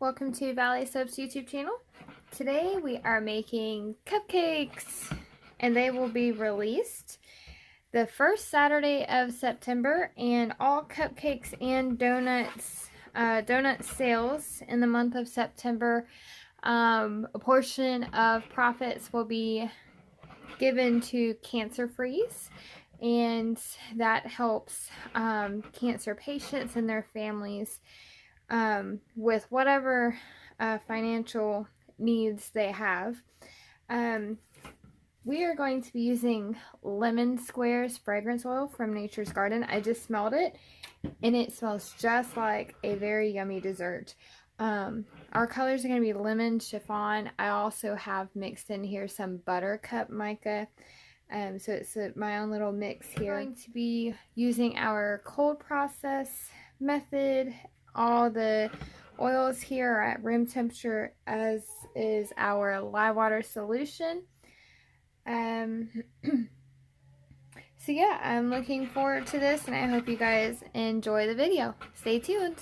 welcome to Valley Soap's YouTube channel. Today we are making cupcakes and they will be released the first Saturday of September, and all cupcakes and donuts, donut sales in the month of September, a portion of profits will be given to Cancer Freeze, and that helps cancer patients and their families with whatever financial needs they have. We are going to be using Lemon Squares fragrance oil from Nature's Garden. I just smelled it and it smells just like a very yummy dessert. Our colors are going to be lemon, chiffon. I also have mixed in here some buttercup mica. So it's my own little mix here. I'm going to be using our cold process method. All the oils here are at room temperature, as is our lye water solution. So yeah, I'm looking forward to this, and I hope you guys enjoy the video. Stay tuned.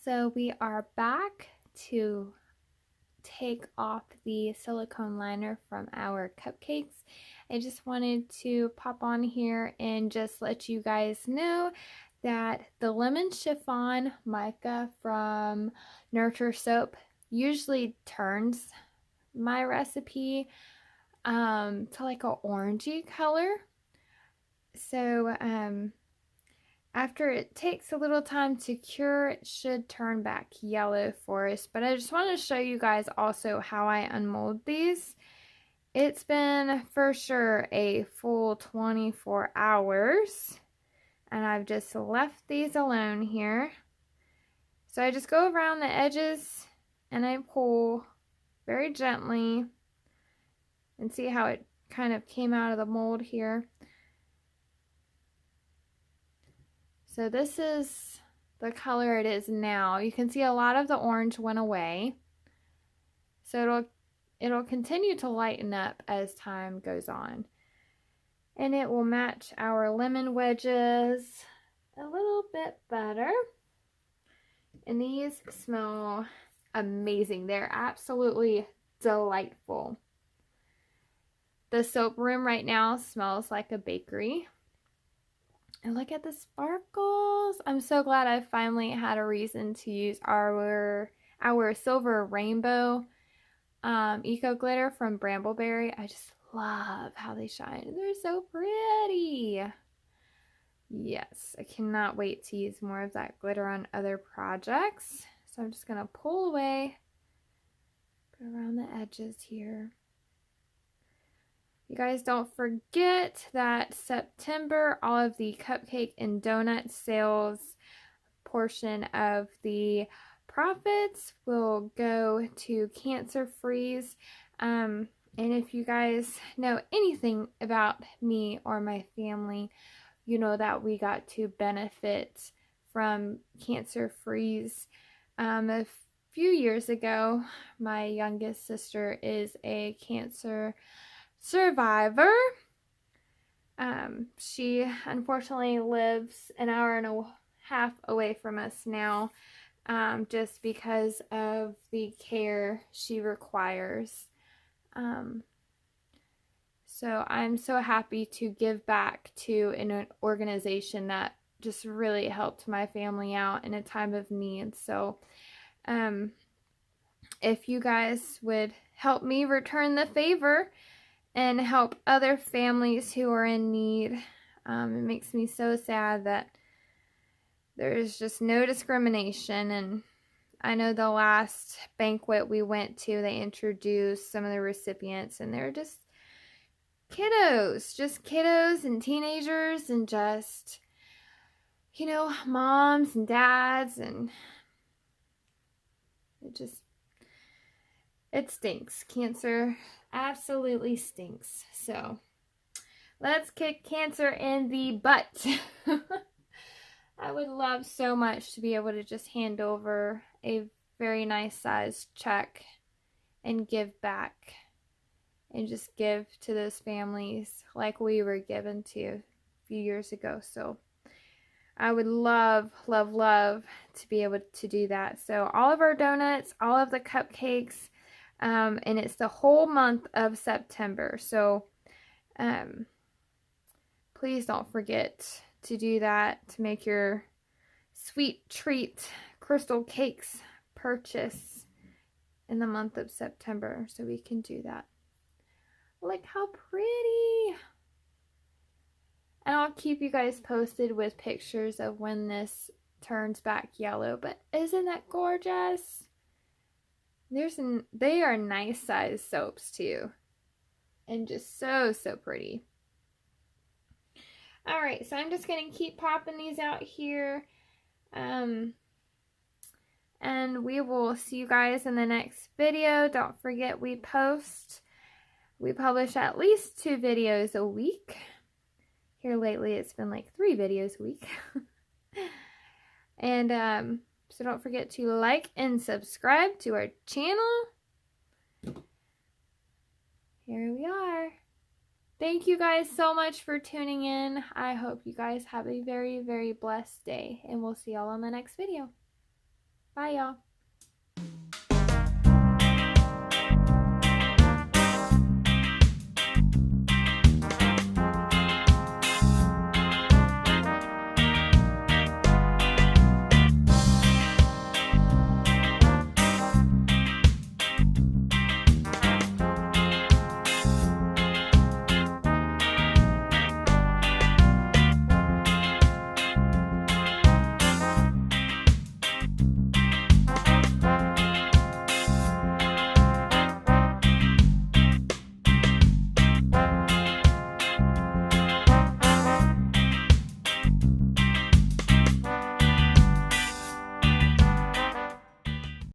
So we are back to take off the silicone liner from our cupcakes. I just wanted to pop on here and just let you guys know that the lemon chiffon mica from Nurture Soap usually turns my recipe to like a orangey color. So after it takes a little time to cure, it should turn back yellow for us. But I just want to show you guys also how I unmold these. It's been for sure a full 24 hours. And I've just left these alone here. So I just go around the edges and I pull very gently. And see how it kind of came out of the mold here. So this is the color it is now. You can see a lot of the orange went away. So it'll continue to lighten up as time goes on. And it will match our lemon wedges a little bit better. And these smell amazing. They're absolutely delightful. The soap room right now smells like a bakery. And look at the sparkles. I'm so glad I finally had a reason to use our silver rainbow eco glitter from Brambleberry. I just love how they shine. They're so pretty. Yes, I cannot wait to use more of that glitter on other projects. So I'm just going to pull away, go around the edges here. You guys don't forget that September, all of the cupcake and donut sales portion of the profits will go to Cancer Freeze. And if you guys know anything about me or my family, you know that we got to benefit from Cancer Freeze. A few years ago, my youngest sister is a cancer survivor. She unfortunately lives an hour and a half away from us now, just because of the care she requires. So I'm so happy to give back to an organization that just really helped my family out in a time of need. So if you guys would help me return the favor and help other families who are in need. It makes me so sad that there's just no discrimination. And I know the last banquet we went to, they introduced some of the recipients, and they're just kiddos and teenagers and just, you know, moms and dads, and it stinks. Cancer absolutely stinks. So let's kick cancer in the butt. I would love so much to be able to just hand over a very nice sized check and give back and just give to those families like we were given to a few years ago. So I would love, love, love to be able to do that. So all of our donuts, all of the cupcakes, and it's the whole month of September. So please don't forget to do that, to make your sweet treat crystal cakes purchase in the month of September, so we can do that. Look how pretty. And I'll keep you guys posted with pictures of when this turns back yellow. But isn't that gorgeous? They are nice size soaps too. And just so, so pretty. Alright, so I'm just going to keep popping these out here. And we will see you guys in the next video. Don't forget we publish at least 2 videos a week. Here lately it's been like 3 videos a week. And so don't forget to like and subscribe to our channel. Here we are. Thank you guys so much for tuning in. I hope you guys have a very, very blessed day, and we'll see y'all on the next video. Bye, y'all.